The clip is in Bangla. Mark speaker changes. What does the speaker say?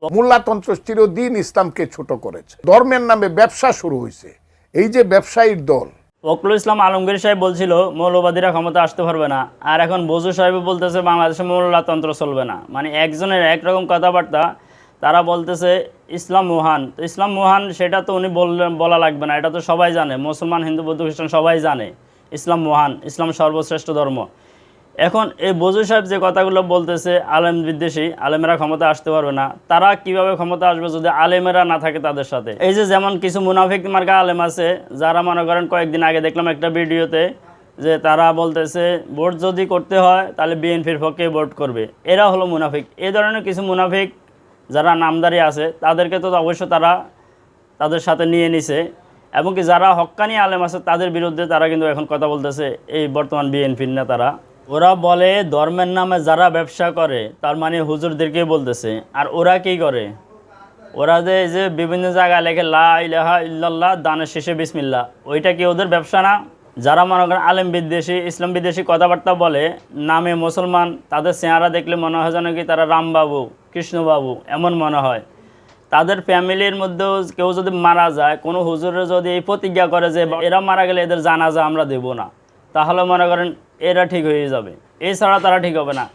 Speaker 1: মোল্লাতন্ত্র চিরদিন ইসলামকে ছোট করেছে, ধর্মের নামে ব্যবসা শুরু হয়েছে। এই যে ব্যবসায়ীর দল,
Speaker 2: ওয়াকলুল ইসলাম আলমগীর সাহেব বলছিল মৌলবাদীরা ক্ষমতা আসতে পারবে না, আর এখন বজু সাহেব বলতেছে বাংলাদেশে মোল্লাতন্ত্র চলবে না। মানে একজনের একরকম কথাবার্তা। তারা বলতেছে ইসলাম মহান, তো ইসলাম মহান সেটা তো উনি বলা লাগবে না, এটা তো সবাই জানে, মুসলমান হিন্দু বৌদ্ধ খ্রিস্টান সবাই জানে ইসলাম মহান, ইসলাম সর্বশ্রেষ্ঠ ধর্ম। এখন এই বজু সাহেব যে কথাগুলো বলতেছে আলেম বিদ্বেষী, আলেমেরা ক্ষমতা আসতে পারবে না, তারা কিভাবে ক্ষমতা আসবে যদি আলেমেরা না থাকে তাদের সাথে? এই যে যেমন কিছু মুনাফিক মার্কা আলেম আছে, যারা মনে করেন কয়েকদিন আগে দেখলাম একটা ভিডিওতে যে তারা বলতেছে ভোট যদি করতে হয় তাহলে বিএনপির পক্ষে ভোট করবে। এরা হলো মুনাফিক। এই ধরনের কিছু মুনাফিক যারা নামদারি আছে তাদেরকে তো অবশ্য তারা তাদের সাথে নিয়ে নিছে, এবং কি যারা হক্কানি আলেম আছে তাদের বিরুদ্ধে তারা কিন্তু এখন কথা বলতেছে এই বর্তমান বিএনপির নেতারা। ওরা বলে ধর্মের নামে যারা ব্যবসা করে তার মানে হুজুরদেরকে বলতেছে। আর ওরা কি করে? ওরা যে বিভিন্ন জায়গায় লেখে লা ইলাহা ইল্লাল্লাহ দানের শেষে বিসমিল্লাহ, ওইটা কি ওদের ব্যবসা না? যারা মনে করেন আলেম বিদ্বেষী, ইসলাম বিদ্বেষী কথাবার্তা বলে, নামে মুসলমান, তাদের চেহারা দেখলে মনে হয় যেন কি তারা রামবাবু কৃষ্ণবাবু এমন মনে হয়। তাদের ফ্যামিলির মধ্যেও কেউ যদি মারা যায়, কোনো হুজুরে যদি এই প্রতিজ্ঞা করে যে এরা মারা গেলে এদের জানাজা আমরা দেব না, তাহলে মনে করেন এরা ঠিক হয়ে যাবে, এছাড়া তারা ঠিক হবে না।